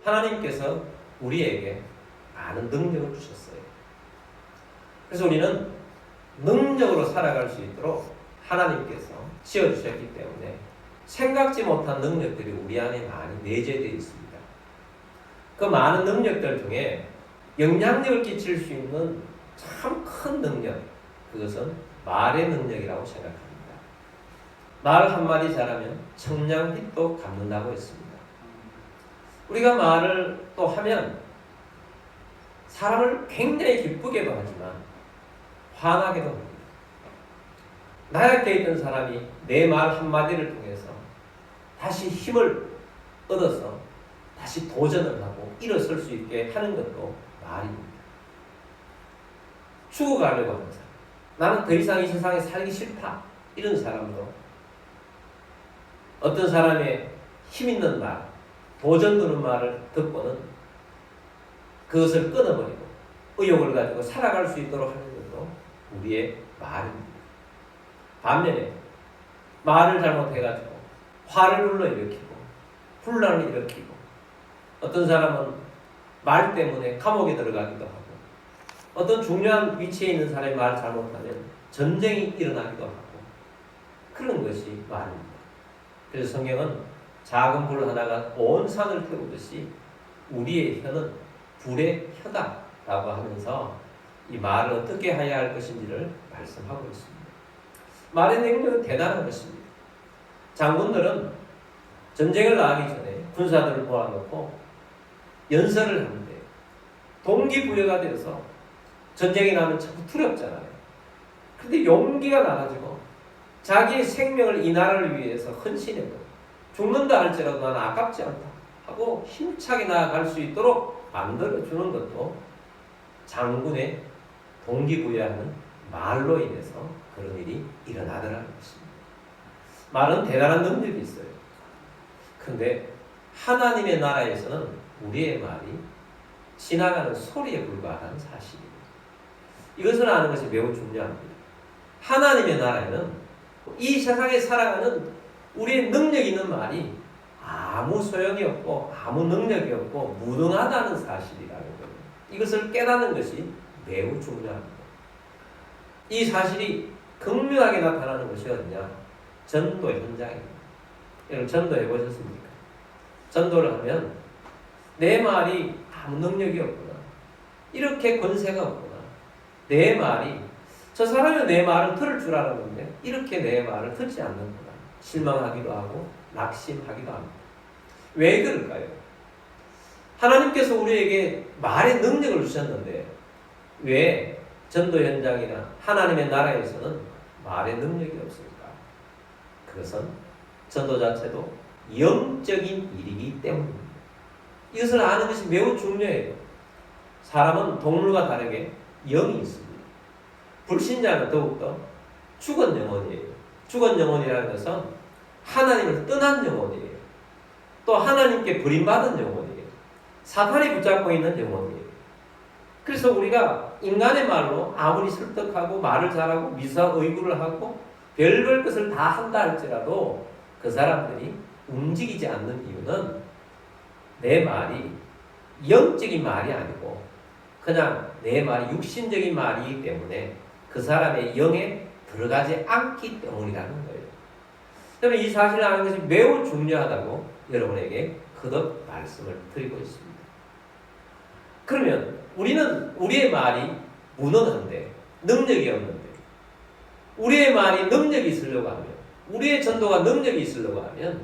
하나님께서 우리에게 많은 능력을 주셨어요. 그래서 우리는 능력으로 살아갈 수 있도록 하나님께서 지어주셨기 때문에 생각지 못한 능력들이 우리 안에 많이 내재되어 있습니다. 그 많은 능력들 중에 영향력을 끼칠 수 있는 참 큰 능력, 그것은 말의 능력이라고 생각합니다. 말 한마디 잘하면 청량빛도 갚는다고 했습니다. 우리가 말을 또 하면 사람을 굉장히 기쁘게도 하지만 화나게도 합니다. 나약해 있던 사람이 내 말 한마디를 통해서 다시 힘을 얻어서 다시 도전을 하고 일어설 수 있게 하는 것도 말입니다. 죽어가려고 하는 사람, 나는 더 이상 이 세상에 살기 싫다, 이런 사람도 어떤 사람의 힘있는 말, 도전 드는 말을 듣고는 그것을 끊어버리고 의욕을 가지고 살아갈 수 있도록 하는 것도 우리의 말입니다. 반면에 말을 잘못해가지고 화를 불러일으키고 분란을 일으키고 어떤 사람은 말 때문에 감옥에 들어가기도 하고 어떤 중요한 위치에 있는 사람이 말 잘못하면 전쟁이 일어나기도 하고 그런 것이 말입니다. 그래서 성경은 작은 불 하나가 온 산을 태우듯이 우리의 혀는 불의 혀다라고 하면서 이 말을 어떻게 해야 할 것인지를 말씀하고 있습니다. 말의 능력은 대단한 것입니다. 장군들은 전쟁을 나가기 전에 군사들을 모아놓고 연설을 하는데 동기부여가 되어서 전쟁이 나면 자꾸 두렵잖아요. 그런데 용기가 나가지고 자기의 생명을 이 나라를 위해서 헌신해도 죽는다 할지라도 나는 아깝지 않다 하고 힘차게 나아갈 수 있도록 만들어주는 것도 장군의 동기부여하는 말로 인해서 그런 일이 일어나더라는 것입니다. 말은 대단한 능력이 있어요. 그런데 하나님의 나라에서는 우리의 말이 지나가는 소리에 불과한 사실입니다. 이것을 아는 것이 매우 중요합니다. 하나님의 나라에는 이 세상에 살아가는 우리의 능력 있는 말이 아무 소용이 없고 아무 능력이 없고 무능하다는 사실이라는 거예요. 이것을 깨닫는 것이 매우 중요합니다. 이 사실이 극명하게 나타나는 것이 어디냐? 전도 현장입니다. 여러분 전도해 보셨습니까? 전도를 하면 내 말이 아무 능력이 없구나, 이렇게 권세가 없구나, 내 말이 저 사람이 내 말을 들을 줄 알았는데 이렇게 내 말을 듣지 않는구나, 실망하기도 하고 낙심하기도 합니다. 왜 그럴까요? 하나님께서 우리에게 말의 능력을 주셨는데 왜 전도 현장이나 하나님의 나라에서는 말의 능력이 없을까? 그것은 전도 자체도 영적인 일이기 때문입니다. 이것을 아는 것이 매우 중요해요. 사람은 동물과 다르게 영이 있습니다. 불신자는 더욱더 죽은 영혼이에요. 죽은 영혼이라는 것은 하나님을 떠난 영혼이에요. 또 하나님께 버림받은 영혼이에요. 사탄이 붙잡고 있는 영혼이에요. 그래서 우리가 인간의 말로 아무리 설득하고 말을 잘하고 미사의구를 하고 별별 것을 다 한다 할지라도 그 사람들이 움직이지 않는 이유는 내 말이 영적인 말이 아니고 그냥 내 말이 육신적인 말이기 때문에 그 사람의 영에 들어가지 않기 때문이라는 거예요. 저는 이 사실을 아는 것이 매우 중요하다고 여러분에게 거듭 말씀을 드리고 있습니다. 그러면 우리는 우리의 말이 무능한데, 능력이 없는데, 우리의 말이 능력이 있으려고 하면, 우리의 전도가 능력이 있으려고 하면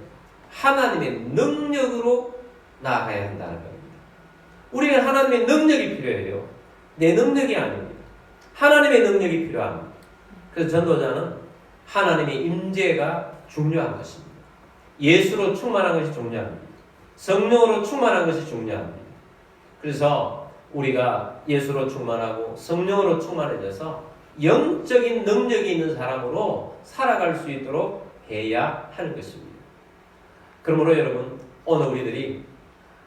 하나님의 능력으로 나아가야 한다는 겁니다. 우리는 하나님의 능력이 필요해요. 내 능력이 아닙니다. 하나님의 능력이 필요합니다. 그래서 전도자는 하나님의 임재가 중요한 것입니다. 예수로 충만한 것이 중요합니다. 성령으로 충만한 것이 중요합니다. 그래서 우리가 예수로 충만하고 성령으로 충만해져서 영적인 능력이 있는 사람으로 살아갈 수 있도록 해야 하는 것입니다. 그러므로 여러분, 오늘 우리들이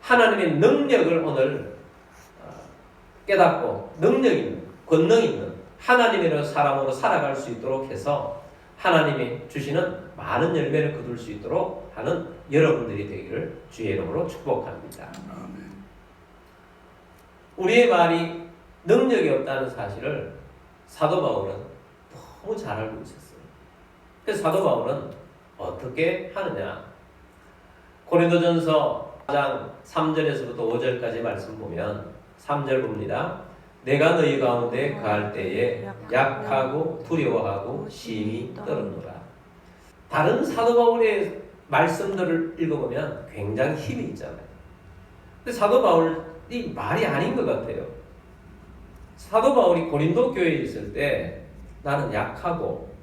하나님의 능력을 오늘 깨닫고 능력 있는, 권능 있는 하나님의 사람으로 살아갈 수 있도록 해서 하나님이 주시는 많은 열매를 거둘 수 있도록 하는 여러분들이 되기를 주의 이름으로 축복합니다. 우리의 말이 능력이 없다는 사실을 사도 바울은 너무 잘 알고 있었어요. 그래서 사도 바울은 어떻게 하느냐? 고린도전서 4장 3절에서부터 5절까지 말씀 보면 3절 봅니다. 내가 너희 가운데 거할 때에 약하고 두려워하고 심히 떨었노라. 다른 사도 바울의 말씀들을 읽어보면 굉장히 힘이 있잖아요. 근데 사도 바울이 말이 아닌 것 같아요. 사도 바울이 고린도 교회에 있을 때 나는 약하고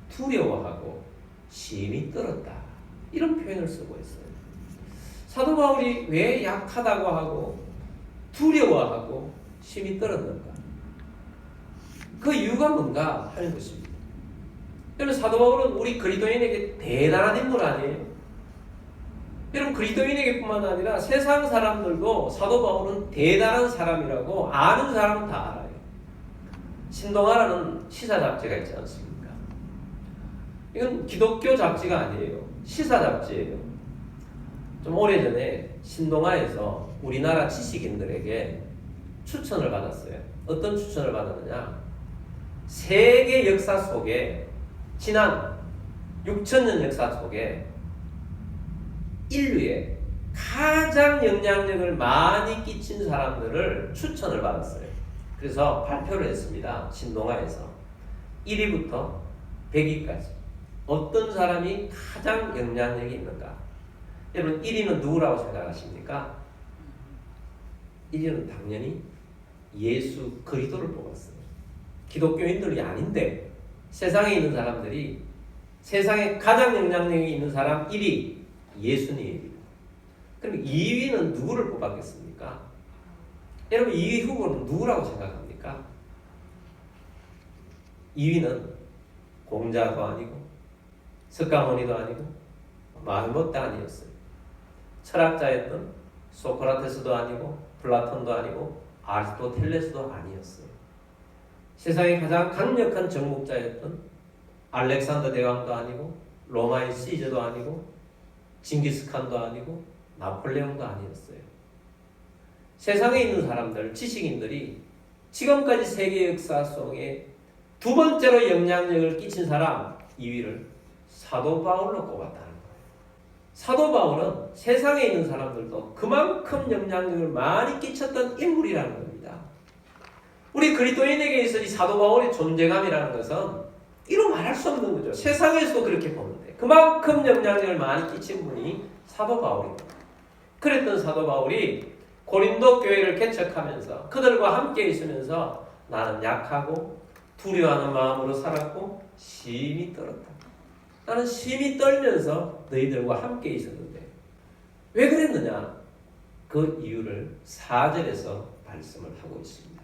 두려워하고 심히 떨었다. 이런 표현을 쓰고 있어요. 사도 바울이 왜 약하다고 하고 두려워하고 심히 떨었는가? 그 이유가 뭔가 하는 것입니다. 여러분, 사도 바울은 우리 그리스도인에게 대단한 인물 아니에요? 여러분, 그리스도인에게뿐만 아니라 세상 사람들도 사도 바울은 대단한 사람이라고 아는 사람은 다 알아요. 신동아라는 시사 잡지가 있지 않습니까? 이건 기독교 잡지가 아니에요. 시사 잡지예요. 좀 오래전에 신동아에서 우리나라 지식인들에게 추천을 받았어요. 어떤 추천을 받았느냐? 세계 역사 속에 지난 6,000년 역사 속에 인류에 가장 영향력을 많이 끼친 사람들을 추천을 받았어요. 그래서 발표를 했습니다. 신동아에서 1위부터 100위까지 어떤 사람이 가장 영향력이 있는가? 여러분, 1위는 누구라고 생각하십니까? 1위는 당연히 예수 그리스도를 뽑았어요. 기독교인들이 아닌데 세상에 있는 사람들이 세상에 가장 영향력이 있는 사람 1위 예수님입니다. 그럼 2위는 누구를 뽑았겠습니까? 여러분, 2위 후보는 누구라고 생각합니까? 2위는 공자도 아니고 석가모니도 아니고 마흐못도 아니었어요. 철학자였던 소크라테스도 아니고 플라톤도 아니고 아리스토텔레스도 아니었어요. 세상에 가장 강력한 정복자였던 알렉산더 대왕도 아니고 로마의 시저도 아니고 징기스칸도 아니고 나폴레옹도 아니었어요. 세상에 있는 사람들, 지식인들이 지금까지 세계 역사 속에 두 번째로 영향력을 끼친 사람 2위를 사도 바울로 꼽았다는 거예요. 사도 바울은 세상에 있는 사람들도 그만큼 영향력을 많이 끼쳤던 인물이라는 겁니다. 우리 그리스도인에게 있어 이 사도 바울의 존재감이라는 것은 이루 말할 수 없는 거죠. 세상에서도 그렇게 보는데 그만큼 영향력을 많이 끼친 분이 사도 바울입니다. 그랬던 사도 바울이 고린도 교회를 개척하면서 그들과 함께 있으면서 나는 약하고 두려워하는 마음으로 살았고 심히 떨었다. 나는 심히 떨면서 너희들과 함께 있었는데 왜 그랬느냐? 그 이유를 4절에서 말씀을 하고 있습니다.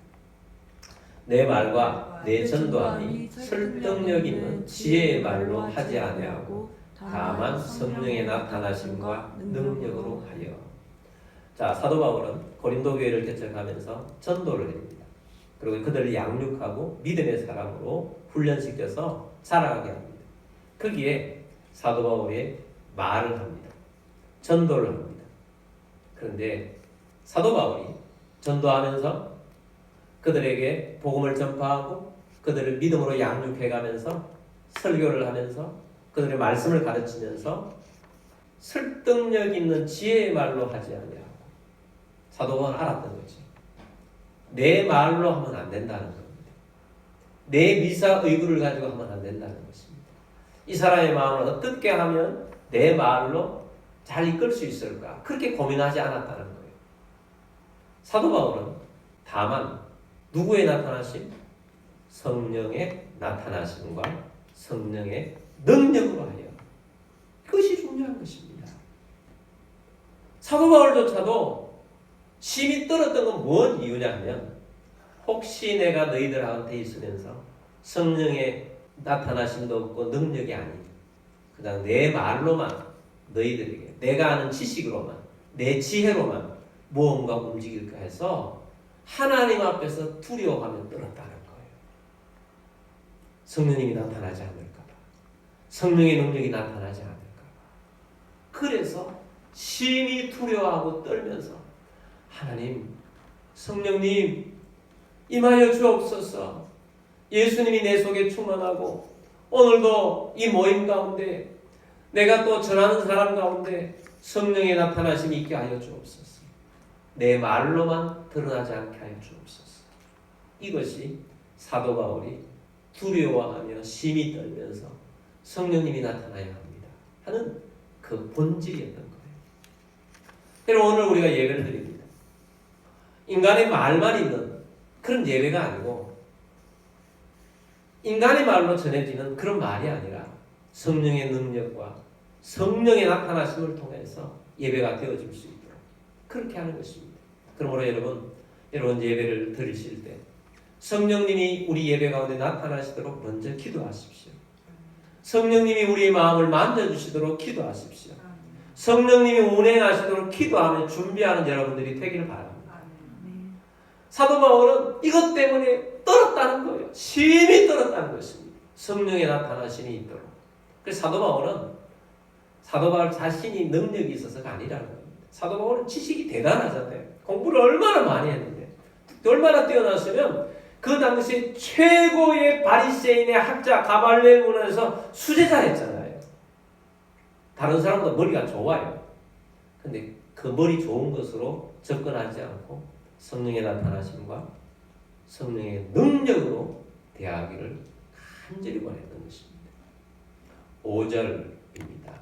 내 말과 내 전도함이 설득력 있는 지혜의 말로 하지 아니하고 다만 성령의 나타나심과 능력으로 하여. 자, 사도 바울은 고린도 교회를 개척하면서 전도를 합니다. 그리고 그들을 양육하고 믿음의 사람으로 훈련시켜서 자라가게 합니다. 거기에 사도 바울이 말을 합니다. 전도를 합니다. 그런데 사도 바울이 전도하면서 그들에게 복음을 전파하고 그들을 믿음으로 양육해가면서 설교를 하면서 그들의 말씀을 가르치면서 설득력 있는 지혜의 말로 하지 아니하고 사도 바울은 알았던 거지. 내 말로 하면 안 된다는 겁니다. 내 미사의구를 가지고 하면 안 된다는 것입니다. 이 사람의 마음을 어떻게 하면 내 말로 잘 이끌 수 있을까? 그렇게 고민하지 않았다는 거예요. 사도 바울은 다만 누구의 나타나심? 성령의 나타나심과 성령의 능력으로 하여. 그것이 중요한 것입니다. 사도 바울조차도 심히 떨었던 건 뭔 이유냐 하면 혹시 내가 너희들 가운데 있으면서 성령의 나타나심도 없고 능력이 아닌 그냥 내 말로만 너희들에게 내가 아는 지식으로만 내 지혜로만 무언가 움직일까 해서 하나님 앞에서 두려워하며 떨었다는 거예요. 성령님이 나타나지 않을까 봐. 성령의 능력이 나타나지 않을까 봐. 그래서 심히 두려워하고 떨면서 하나님, 성령님 임하여 주옵소서. 예수님이 내 속에 충만하고 오늘도 이 모임 가운데 내가 또 전하는 사람 가운데 성령의 나타나심이 있게 하여 주옵소서. 내 말로만 드러나지 않게 하여 주옵소서. 이것이 사도 바울이 두려워하며 심히 떨면서 성령님이 나타나야 합니다 하는 그 본질이었던 거예요. 그래서 오늘 우리가 예배를 드립니다. 인간의 말만 있는 그런 예배가 아니고 인간의 말로 전해지는 그런 말이 아니라 성령의 능력과 성령의 나타나심을 통해서 예배가 되어질 수 있도록 그렇게 하는 것입니다. 그러므로 여러분 예배를 드리실 때 성령님이 우리 예배 가운데 나타나시도록 먼저 기도하십시오. 성령님이 우리의 마음을 만져주시도록 기도하십시오. 성령님이 운행하시도록 기도하며 준비하는 여러분들이 되기를 바랍니다. 사도 바울은 이것 때문에 떨었다는 거예요. 심히 떨었다는 것입니다. 성령의 나타나심이 있도록. 그래서 사도 바울 자신이 능력이 있어서가 아니라는 겁니다. 사도 바울은 지식이 대단하잖아요. 공부를 얼마나 많이 했는데 얼마나 뛰어났으면 그 당시 최고의 바리새인의 학자 가말리엘 문화에서 수제자 했잖아요. 다른 사람보다 머리가 좋아요. 근데 그 머리 좋은 것으로 접근하지 않고 성령의 나타나심과 성령의 능력으로 대하기를 간절히 원했던 것입니다. 5절입니다.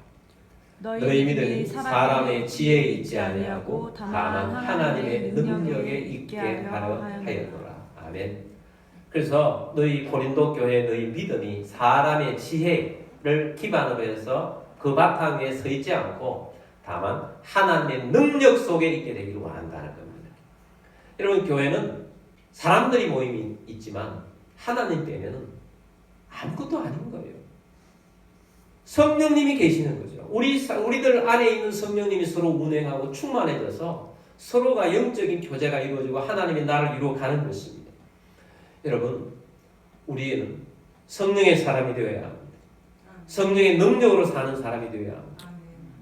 너희 믿음이 사람의 지혜에 있지 아니하고 다만 하나님의 능력에 있게 하려 하였노라. 아멘. 그래서 너희 고린도 교회 너희 믿음이 사람의 지혜를 기반으로 해서 그 바탕 위에 서 있지 않고 다만 하나님의 능력 속에 있게 되기를 원한다는 겁니다. 여러분, 교회는 사람들이 모임이 있지만 하나님 빼면은 아무것도 아닌 거예요. 성령님이 계시는 거죠. 우리들 안에 있는 성령님이 서로 운행하고 충만해져서 서로가 영적인 교제가 이루어지고 하나님의 나를 이루어가는 것입니다. 여러분, 우리는 성령의 사람이 되어야 합니다. 성령의 능력으로 사는 사람이 되어야 합니다.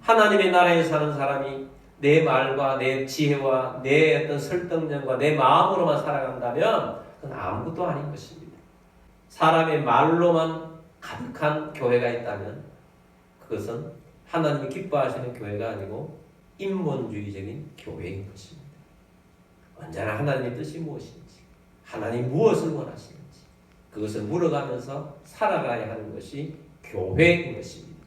하나님의 나라에 사는 사람이 내 말과 내 지혜와 내 어떤 설득력과 내 마음으로만 살아간다면 그건 아무것도 아닌 것입니다. 사람의 말로만 가득한 교회가 있다면 그것은 하나님이 기뻐하시는 교회가 아니고 인본주의적인 교회인 것입니다. 언제나 하나님의 뜻이 무엇인지, 하나님 무엇을 원하시는지 그것을 물어가면서 살아가야 하는 것이 교회인 것입니다.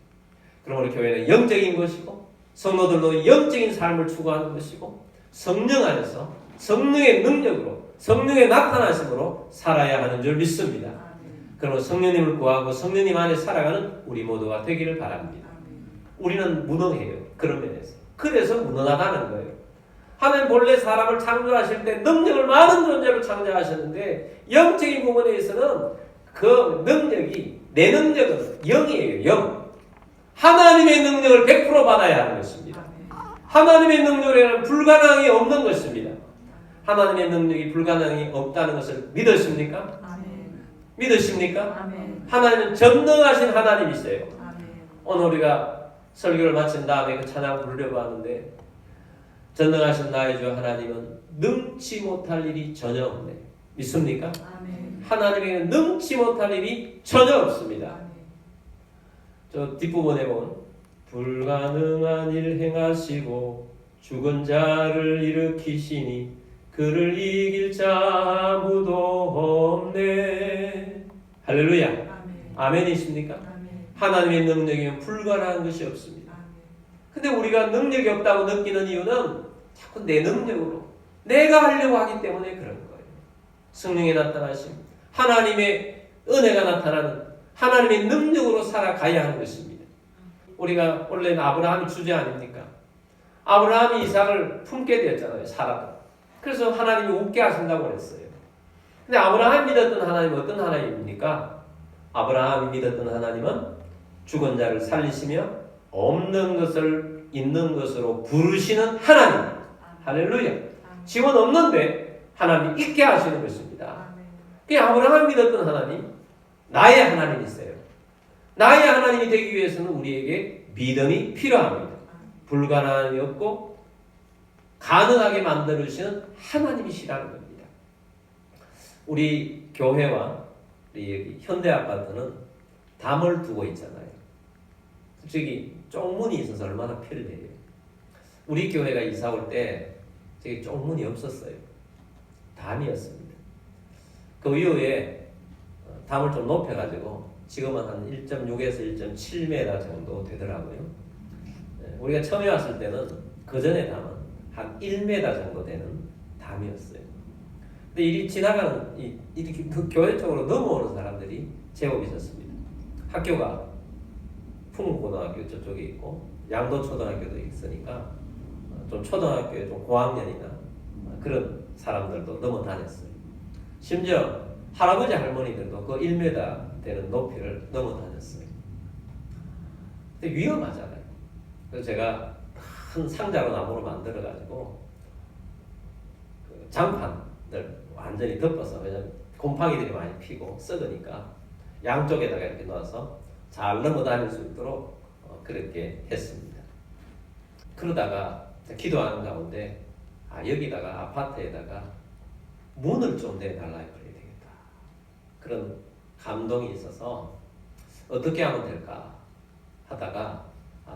그러므로 교회는 영적인 것이고 성도들도 영적인 삶을 추구하는 것이고 성령 안에서 성령의 능력으로 성령의 나타나심으로 살아야 하는 줄 믿습니다. 그러므로 성령님을 구하고 성령님 안에 살아가는 우리 모두가 되기를 바랍니다. 우리는 무능해요. 그런 면에서. 그래서 무능하다는 거예요. 하나님 본래 사람을 창조하실 때 능력을 많은 존재로 창조하셨는데 영적인 부분에 있어서는 그 능력이 내 능력은 0이에요. 0. 하나님의 능력을 100% 받아야 하는 것입니다. 하나님의 능력에는 불가능이 없는 것입니다. 하나님의 능력이 불가능이 없다는 것을 믿으십니까? 믿으십니까? 하나님은 전능하신 하나님이세요. 오늘 우리가 설교를 마친 다음에 그 찬양 부르려고 하는데 전능하신 나의 주 하나님은 능치 못할 일이 전혀 없네. 믿습니까? 하나님에게는 능치 못할 일이 전혀 없습니다. 저 뒷부분에 보면 불가능한 일 행하시고 죽은 자를 일으키시니 그를 이길 자 아무도 없네. 할렐루야. 아멘이십니까? 하나님의 능력이면 불가능한 것이 없습니다. 근데 우리가 능력이 없다고 느끼는 이유는 자꾸 내 능력으로 내가 하려고 하기 때문에 그런 거예요. 성령의 나타나심, 하나님의 은혜가 나타나는 하나님의 능력으로 살아가야 하는 것입니다. 우리가 원래는 아브라함이 주제 아닙니까? 아브라함이 이삭을 품게 되었잖아요. 사라가. 그래서 하나님이 웃게 하신다고 그랬어요. 근데 아브라함이 믿었던 하나님은 어떤 하나님입니까? 아브라함이 믿었던 하나님은 죽은 자를 살리시며 없는 것을 있는 것으로 부르시는 하나님. 할렐루야. 지금 없는데 하나님이 있게 하시는 것입니다. 그 아브라함이 믿었던 하나님, 나의 하나님이세요. 나의 하나님이 되기 위해서는 우리에게 믿음이 필요합니다. 불가능함이 없고 가능하게 만들어주시는 하나님이시라는 겁니다. 우리 교회와 우리 여기 현대아파트는 담을 두고 있잖아요. 솔직히 쪽문이 있어서 얼마나 편리해요. 우리 교회가 이사 올 때 저기 쪽문이 없었어요. 담이었습니다. 그 이후에 담을 좀 높여가지고 지금은 한 1.6에서 1.7m 정도 되더라고요. 우리가 처음에 왔을 때는 그 전에 담은 한 1m 정도 되는 담이었어요. 근데 이리 지나가는 이렇게 그 교회 쪽으로 넘어오는 사람들이 제법 있었습니다. 학교가 풍고등학교 저쪽에 있고 양도초등학교도 있으니까 좀 초등학교에 좀 고학년이나 그런 사람들도 넘어다녔어요. 심지어 할아버지 할머니들도 그 1m 되는 높이를 넘어다녔어요. 근데 위험하잖아요. 그래서 제가 큰 상자로 나무로 만들어가지고 그 장판들 완전히 덮어서, 왜냐면 곰팡이들이 많이 피고 썩으니까 양쪽에다가 이렇게 넣어서 잘 넘어다닐 수 있도록 그렇게 했습니다. 그러다가 기도하는 가운데 여기다가 아파트에다가 문을 좀 내달라 그래야 되겠다. 그런 감동이 있어서 어떻게 하면 될까 하다가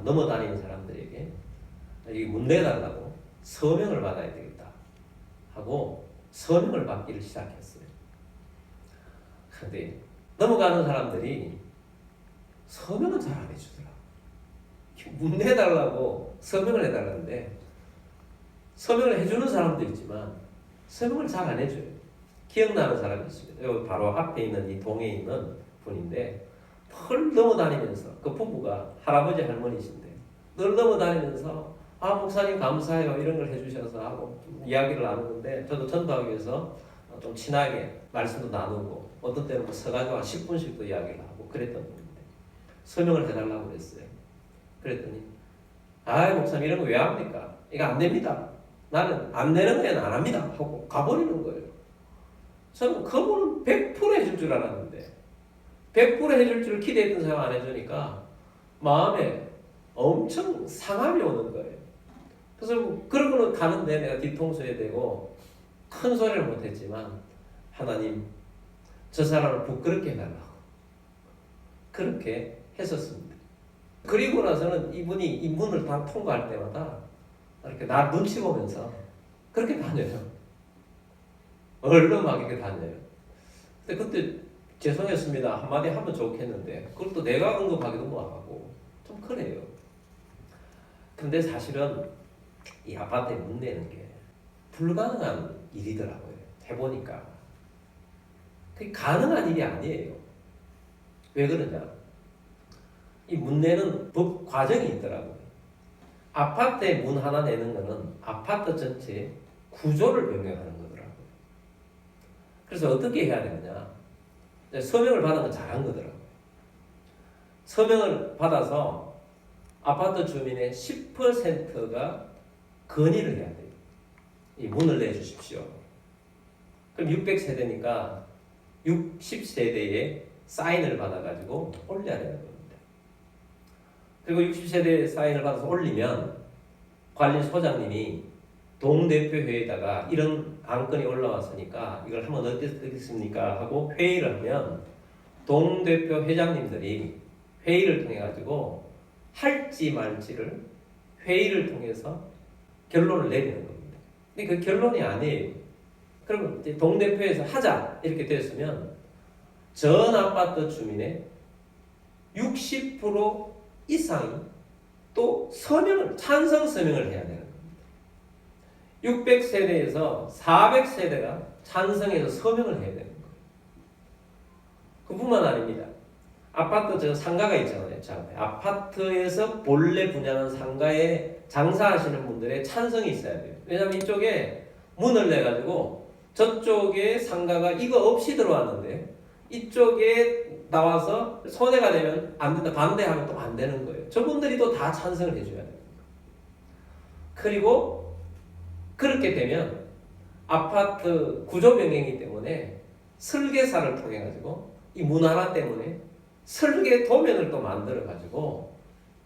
넘어다니는 사람들에게 이 문 내달라고 서명을 받아야 되겠다 하고 서명을 받기를 시작했어요. 그런데 넘어가는 사람들이 서명은 잘 안 해주더라. 문 내달라고 서명을 해달라는데 서명을 해주는 사람도 있지만 서명을 잘 안 해줘요. 기억나는 사람이 있습니다. 여기 바로 앞에 있는 이 동에 있는 분인데 늘 넘어다니면서, 그 부부가 할아버지 할머니신데 늘 넘어다니면서 목사님 감사해요 이런 걸 해주셔서 하고 이야기를 나누는데, 저도 전도하기 위해서 좀 친하게 말씀도 나누고 어떤 때는 뭐 서가지고 한 10분씩도 이야기를 하고 그랬던 분인데 서명을 해달라고 그랬어요. 그랬더니 목사님 이런 거 왜 합니까? 이거 안 됩니다. 나는 안 내는 애는 안 합니다 하고 가버리는 거예요. 저는 그분은 100% 해줄 줄 알았는데 100% 해줄 줄 기대했던 사람 안 해주니까 마음에 엄청 상함이 오는 거예요. 그래서 그러고는 가는데 내가 뒤통수에 대고 큰 소리를 못했지만, 하나님 저 사람을 부끄럽게 해달라고 그렇게 했었습니다. 그리고 나서는 이분이 이 문을 다 통과할 때마다 이렇게 나 눈치 보면서 그렇게 다녀요. 얼렁하게 다녀요. 근데 그때 죄송했습니다 한마디 하면 좋겠는데 그걸 또 내가 언급하기도 뭐하고 좀 그래요. 근데 사실은 이 아파트에 문 내는 게 불가능한 일이더라고요. 해보니까 그게 가능한 일이 아니에요. 왜 그러냐, 이 문 내는 법 과정이 있더라고요. 아파트에 문 하나 내는 거는 아파트 전체 구조를 변경하는 거더라고요. 그래서 어떻게 해야 되느냐, 서명을 받은 건 잘한 거더라고요. 서명을 받아서 아파트 주민의 10%가 건의를 해야 돼요. 이 문을 내주십시오. 그럼 600세대니까 60세대의 사인을 받아가지고 올려야 되는 겁니다. 그리고 60세대 사인을 받아서 올리면 관리소장님이 동대표회에다가 이런 안건이 올라왔으니까 이걸 한번 어떻겠습니까 하고 회의를 하면 동대표 회장님들이 회의를 통해 가지고 할지 말지를 회의를 통해서 결론을 내리는 겁니다. 근데 그 결론이 아니에요. 그러면 이제 동대표에서 하자 이렇게 됐으면 전 아파트 주민의 60% 이상이 또 찬성 서명을 해야 되는 겁니다. 600세대에서 400세대가 찬성해서 서명을 해야 되는 거예요. 그뿐만 아닙니다. 아파트 상가가 있잖아요. 저 앞에. 아파트에서 본래 분양한 상가에 장사하시는 분들의 찬성이 있어야 돼요. 왜냐하면 이쪽에 문을 내가지고 저쪽에 상가가 이거 없이 들어왔는데 이쪽에 나와서 손해가 되면 안 된다, 반대하면 또 안 되는 거예요. 저분들이 또 다 찬성을 해줘야 돼요. 그리고 그렇게 되면 아파트 구조 변경이기 때문에 설계사를 통해 가지고 이 문 하나 때문에 설계 도면을 또 만들어 가지고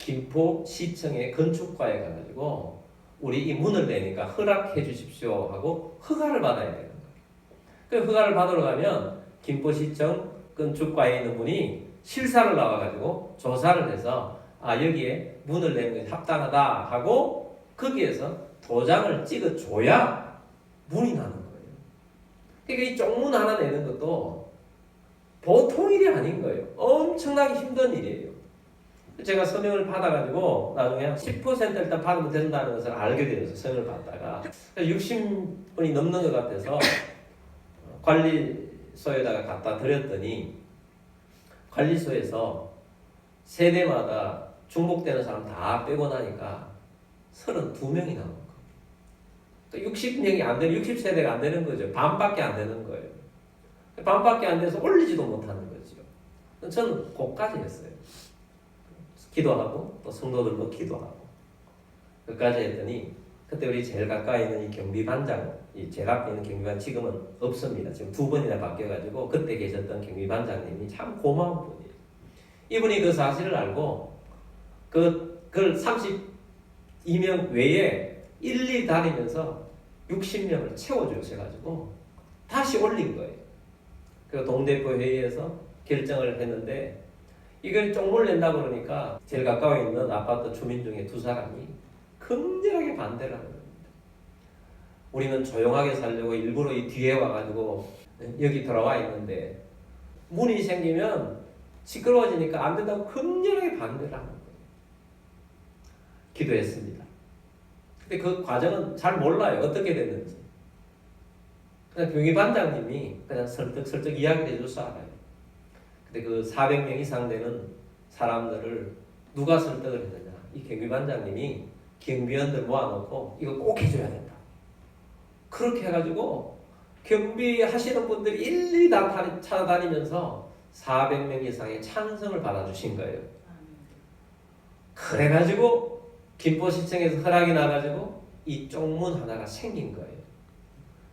김포시청의 건축과에 가가지고 우리 이 문을 내니까 허락해 주십시오 하고 허가를 받아야 되는 거예요. 그 허가를 받으러 가면 김포시청 건축과에 있는 분이 실사를 나와가지고 조사를 해서 여기에 문을 내는 것이 합당하다 하고 거기에서 도장을 찍어줘야 문이 나는 거예요. 그러니까 이 쪽문 하나 내는 것도 보통 일이 아닌 거예요. 엄청나게 힘든 일이에요. 제가 서명을 받아가지고 나중에 10% 일단 받으면 된다는 것을 알게 되어서 서명을 받다가 60분이 넘는 것 같아서 관리소에다가 갖다 드렸더니 관리소에서 세대마다 중복되는 사람 다 빼고 나니까 32명이 나온 거예요. 60명이 안 되는, 60세대가 안 되는 거죠. 반밖에 안 되는 거예요. 반밖에 안 돼서 올리지도 못하는 거죠. 저는 그까지 했어요. 기도하고 또 성도들도 기도하고 그까지 했더니 그때 우리 제일 가까이 있는 이 경비반장, 이 제일 앞에 있는 경비반 지금은 없습니다. 지금 2번이나 바뀌어가지고 그때 계셨던 경비반장님이 참 고마운 분이에요. 이분이 그 사실을 알고 그걸 32명 외에 일일이 다니면서 60명을 채워주셔가지고 다시 올린 거예요. 그 동대표 회의에서 결정을 했는데 이걸 쪽문을 낸다고 그러니까 제일 가까워 있는 아파트 주민 중에 2사람이 극렬하게 반대를 하는 겁니다. 우리는 조용하게 살려고 일부러 이 뒤에 와가지고 여기 들어와 있는데 문이 생기면 시끄러워지니까 안 된다고 극렬하게 반대를 하는 거예요. 기도했습니다. 근데 그 과정은 잘 몰라요. 어떻게 됐는지. 그냥 경위반장님이 그냥 설득 이야기를 해줘서 알아요. 근데 그 400명 이상 되는 사람들을 누가 설득을 했느냐. 이 경비반장님이 경비원들 모아놓고 이거 꼭 해줘야 된다. 그렇게 해가지고 경비하시는 분들이 일일이 다 찾아다니면서 400명 이상의 찬성을 받아주신 거예요. 그래가지고 김포시청에서 허락이 나가지고 이 쪽문 하나가 생긴 거예요.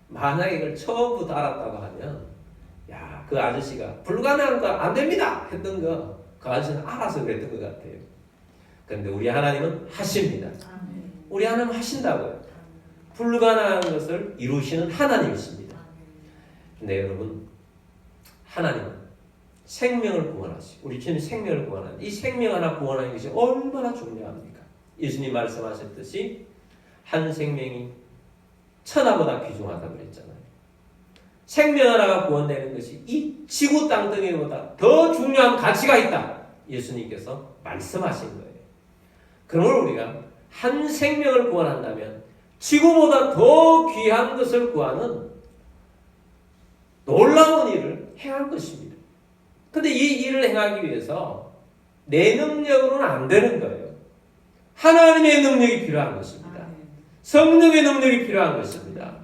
만약에 이걸 처음부터 알았다고 하면 그 아저씨가 불가능한 거 안 됩니다 했던 거 그 아저씨는 알아서 그랬던 것 같아요. 그런데 우리 하나님은 하십니다. 우리 하나님은 하신다고요. 불가능한 것을 이루시는 하나님이십니다. 근데 여러분 하나님은 생명을 구원하시고 우리 주님 생명을 구원하는 이 생명 하나 구원하는 것이 얼마나 중요합니까? 예수님 말씀하셨듯이 한 생명이 천하보다 귀중하다고 그랬잖아요. 생명 하나가 구원되는 것이 이 지구 땅덩이보다 더 중요한 가치가 있다. 예수님께서 말씀하신 거예요. 그러므로 우리가 한 생명을 구원한다면 지구보다 더 귀한 것을 구하는 놀라운 일을 행할 것입니다. 그런데 이 일을 행하기 위해서 내 능력으로는 안 되는 거예요. 하나님의 능력이 필요한 것입니다. 성령의 능력이 필요한 것입니다.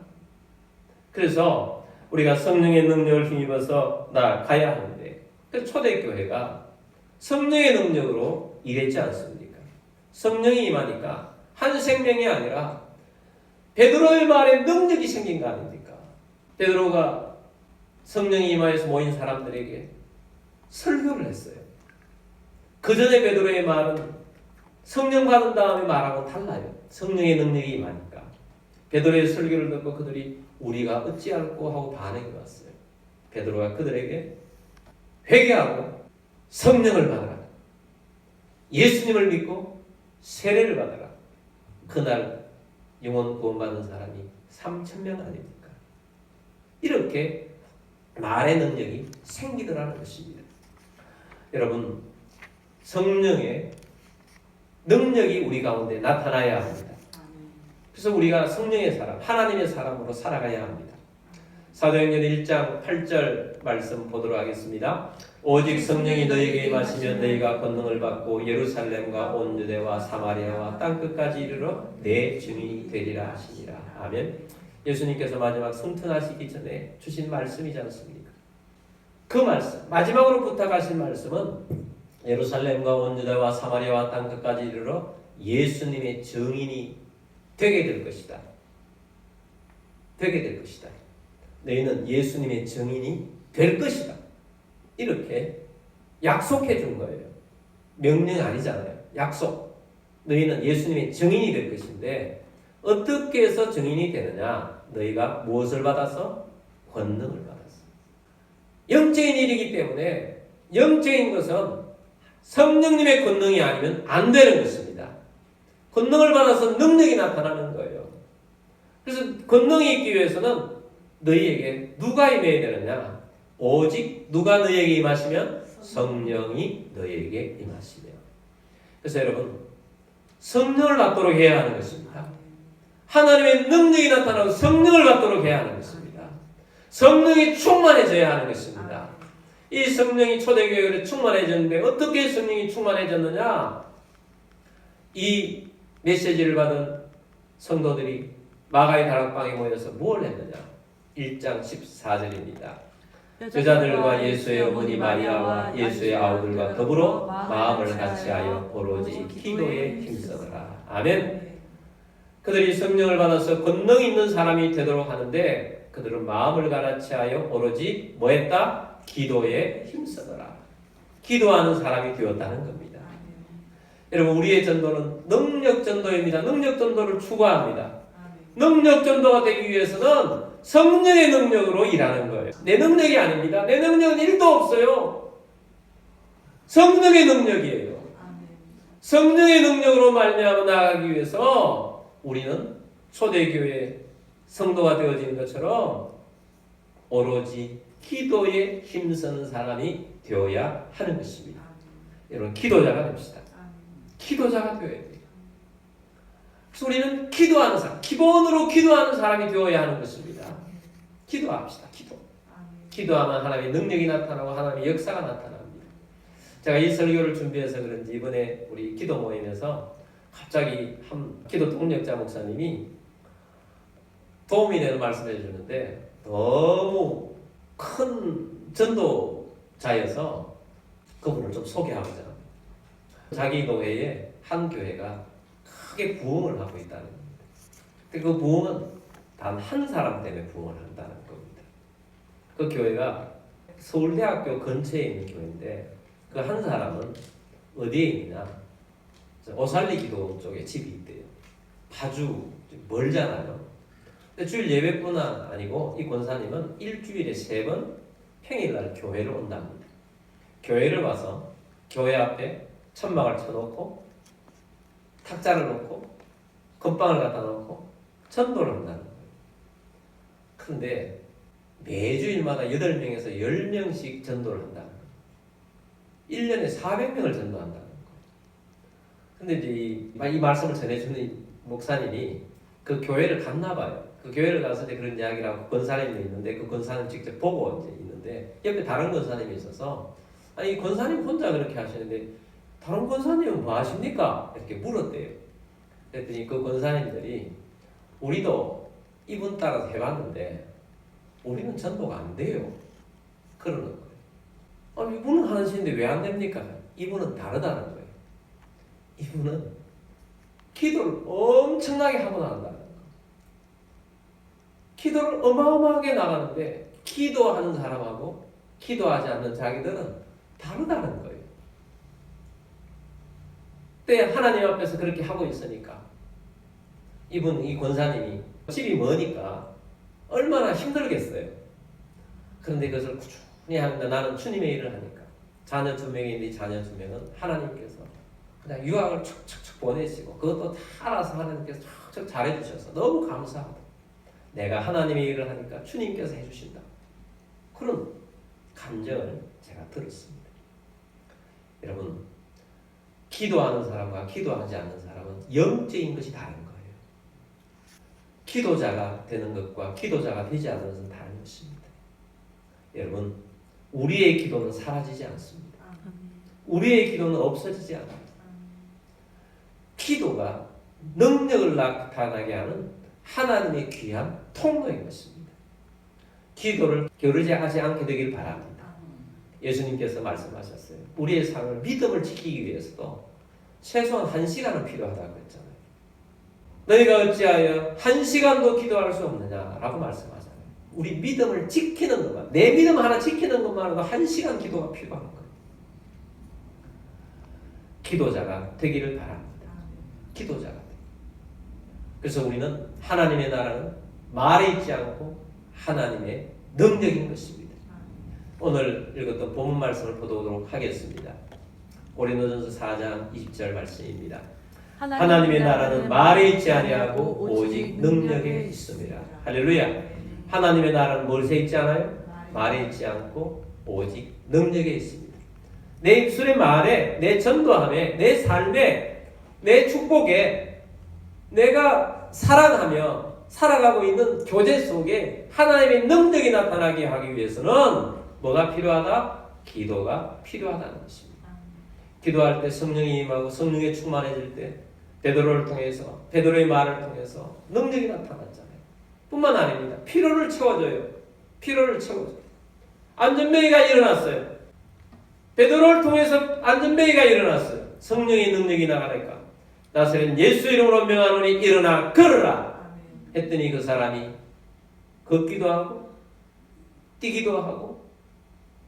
그래서 우리가 성령의 능력을 힘입어서 나아가야 하는데 초대교회가 성령의 능력으로 일했지 않습니까? 성령이 임하니까 한 생명이 아니라 베드로의 말에 능력이 생긴 거 아닙니까? 베드로가 성령이 임하여서 모인 사람들에게 설교를 했어요. 그 전에 베드로의 말은 성령 받은 다음에 말하고 달라요. 성령의 능력이 임하니까. 베드로의 설교를 듣고 그들이 우리가 어찌할꼬 하고 반응이 왔어요. 베드로가 그들에게 회개하고 성령을 받아라. 예수님을 믿고 세례를 받아라. 그날 영혼 구원받은 사람이 3,000명 아닙니까? 이렇게 말의 능력이 생기더라는 것입니다. 여러분, 성령의 능력이 우리 가운데 나타나야 합니다. 그래서 우리가 성령의 사람, 하나님의 사람으로 살아가야 합니다. 사도행전 1장 8절 말씀 보도록 하겠습니다. 오직 성령이 너희에게 임하시면 너희가 권능을 받고 예루살렘과 온 유대와 사마리아와 땅끝까지 이르러 내 증인이 되리라 하시니라. 아멘. 예수님께서 마지막 승천하시기 전에 주신 말씀이지 않습니까? 그 말씀, 마지막으로 부탁하신 말씀은 예루살렘과 온 유대와 사마리아와 땅끝까지 이르러 예수님의 증인이 되게 될 것이다. 되게 될 것이다. 너희는 예수님의 증인이 될 것이다. 이렇게 약속해 준 거예요. 명령 아니잖아요. 약속. 너희는 예수님의 증인이 될 것인데 어떻게 해서 증인이 되느냐? 너희가 무엇을 받아서? 권능을 받았어. 영적인 일이기 때문에 영적인 것은 성령님의 권능이 아니면 안 되는 것입니다. 권능을 받아서 능력이 나타나는 거예요. 그래서 권능이 있기 위해서는 너희에게 누가 임해야 되느냐? 오직 누가 너희에게 임하시면? 성령이 너희에게 임하시며. 그래서 여러분 성령을 받도록 해야 하는 것입니다. 하나님의 능력이 나타나고 성령을 받도록 해야 하는 것입니다. 성령이 충만해져야 하는 것입니다. 이 성령이 초대교회에 충만해졌는데 어떻게 성령이 충만해졌느냐? 이 메시지를 받은 성도들이 마가의 다락방에 모여서 뭘 했느냐? 1장 14절입니다. 여자들과 예수의 어머니 마리아와 예수의 아우들과 더불어 마음을 같이하여 오로지 기도에 힘쓰더라. 아멘. 그들이 성령을 받아서 권능 있는 사람이 되도록 하는데 그들은 마음을 같이하여 오로지 뭐 했다? 기도에 힘쓰더라. 기도하는 사람이 되었다는 겁니다. 여러분 우리의 전도는 능력 전도입니다. 능력 전도를 추구합니다. 능력 전도가 되기 위해서는 성령의 능력으로 일하는 거예요. 내 능력이 아닙니다. 내 능력은 1도 없어요. 성령의 능력이에요. 성령의 능력으로 말미암아 나아가기 위해서 우리는 초대교회 성도가 되어지는 것처럼 오로지 기도에 힘쓰는 사람이 되어야 하는 것입니다. 여러분 기도자가 됩시다. 기도자가 되어야 돼요. 그래서 우리는 기도하는 사람, 기본으로 기도하는 사람이 되어야 하는 것입니다. 기도합시다. 기도하면 하나님의 능력이 나타나고 하나님의 역사가 나타납니다. 제가 이 설교를 준비해서 그런지 이번에 우리 기도 모임에서 갑자기 한 기도 동력자 목사님이 도움이 되는 말씀을 해주는데 너무 큰 전도자여서 그분을 좀 소개하고자 합니다. 자기 교회에 한 교회가 크게 부흥을 하고 있다는 겁니다. 근데 그 부흥은 단 한 사람 때문에 부흥을 한다는 겁니다. 그 교회가 서울대학교 근처에 있는 교회인데 그 한 사람은 어디에 있느냐? 오살리 기도 쪽에 집이 있대요. 파주 멀잖아요. 근데 주일 예배뿐 아니고 이 권사님은 일주일에 3번 평일날 교회를 온답니다. 교회를 와서 교회 앞에 천막을 쳐놓고 탁자를 놓고 건빵을 갖다 놓고 전도를 한다는 거예요. 그런데 매주일마다 8명에서 10명씩 전도를 한다는 거예요. 1년에 400명을 전도한다는 거예요. 근데 이제 이 말씀을 전해주는 목사님이 그 교회를 갔나 봐요. 그 교회를 가서 이제 그런 이야기를 하고 권사님도 있는데 그 권사님 직접 보고 이제 있는데 옆에 다른 권사님이 있어서 아니 권사님 혼자 그렇게 하시는데 다른 권사님은 뭐 하십니까? 이렇게 물었대요. 그랬더니 그 권사님들이 우리도 이분 따라서 해봤는데 우리는 전도가 안 돼요. 그러는 거예요. 아니 이분은 하시는데 왜 안 됩니까? 이분은 다르다는 거예요. 이분은 기도를 엄청나게 하고 나간다는 거예요. 기도를 어마어마하게 나가는데 기도하는 사람하고 기도하지 않는 자기들은 다르다는 거예요. 그때 하나님 앞에서 그렇게 하고 있으니까 이 권사님이 집이 머니까 얼마나 힘들겠어요. 그런데 그것을 꾸준히 하는데 나는 주님의 일을 하니까 자녀 2명이 있는데 자녀 2명은 하나님께서 그냥 유학을 척척척 보내시고 그것도 다 알아서 하나님께서 척척 잘해주셔서 너무 감사하다. 내가 하나님의 일을 하니까 주님께서 해주신다. 그런 감정을 제가 들었습니다. 여러분 기도하는 사람과 기도하지 않는 사람은 영적인 것이 다른 거예요. 기도자가 되는 것과 기도자가 되지 않는 것은 다른 것입니다. 여러분 우리의 기도는 사라지지 않습니다. 우리의 기도는 없어지지 않아요. 기도가 능력을 나타나게 하는 하나님의 귀한 통로인 것입니다. 기도를 게으르지 하지 않게 되길 바랍니다. 예수님께서 말씀하셨어요. 우리의 삶을 믿음을 지키기 위해서도 최소한 1시간은 필요하다고 했잖아요. 너희가 어찌하여 1시간도 기도할 수 없느냐라고 말씀하잖아요. 우리 믿음을 지키는 것만, 내 믿음 하나 지키는 것만으로도 1시간 기도가 필요한 거예요. 기도자가 되기를 바랍니다. 기도자가 되기. 그래서 우리는 하나님의 나라는 말에 있지 않고 하나님의 능력인 것입니다. 오늘 읽었던 본문 말씀을 보도록 하겠습니다. 고린도전서 4장 20절 말씀입니다. 하나님의 나라는 말에 있지 아니하고 오직 능력에 있습니다. 할렐루야. 하나님의 나라는 무엇에 있지 않아요? 말에 있지 않고 오직 능력에 있습니다. 내 입술의 말에, 내 전도함에, 내 삶에, 내 축복에 내가 사랑하며 살아가고 있는 교제 속에 하나님의 능력이 나타나게 하기 위해서는 뭐가 필요하다? 기도가 필요하다는 것입니다. 기도할 때 성령이 임하고 성령에 충만해질 때 베드로를 통해서, 베드로의 말을 통해서 능력이 나타났잖아요. 뿐만 아닙니다. 피로를 채워줘요. 피로를 채워줘요. 안전뱅이가 일어났어요. 베드로를 통해서 안전뱅이가 일어났어요. 성령의 능력이 나가니까 나서는 예수 이름으로 명하노니 일어나 걸으라 했더니 그 사람이 걷기도 하고 뛰기도 하고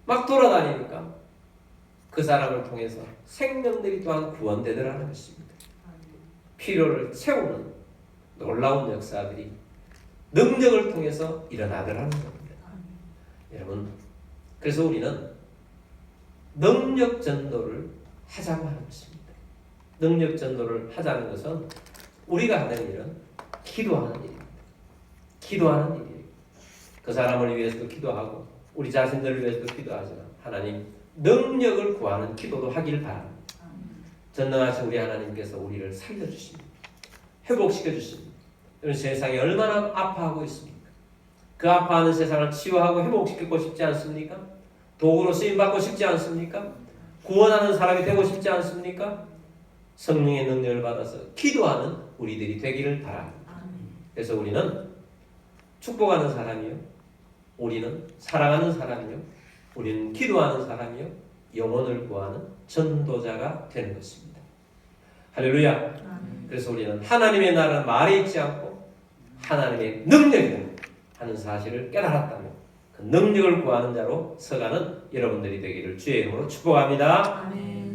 막 돌아다니니까 그 사람을 통해서 생명들이 또한 구원되더라는 것입니다. 필요를 채우는 놀라운 역사들이 능력을 통해서 일어나더라는 겁니다. 여러분, 그래서 우리는 능력 전도를 하자고 하는 것입니다. 능력 전도를 하자는 것은 우리가 하는 일은 기도하는 일입니다. 기도하는 일이에요. 그 사람을 위해서도 기도하고 우리 자신들을 위해서도 기도하지만 하나님 능력을 구하는 기도도 하길 바랍니다. 전능하신 우리 하나님께서 우리를 살려주십니다. 회복시켜주십니다. 세상이 얼마나 아파하고 있습니까? 그 아파하는 세상을 치유하고 회복시키고 싶지 않습니까? 도구로 쓰임받고 싶지 않습니까? 구원하는 사람이 되고 싶지 않습니까? 성령의 능력을 받아서 기도하는 우리들이 되기를 바랍니다. 그래서 우리는 축복하는 사람이요, 우리는 사랑하는 사람이요, 우리는 기도하는 사람이요, 영혼을 구하는 전도자가 되는 것입니다. 할렐루야. 그래서 우리는 하나님의 나라는 말에 있지 않고 하나님의 능력이다 하는 사실을 깨달았다면 그 능력을 구하는 자로 서가는 여러분들이 되기를 주의 이름으로 축복합니다. 아멘.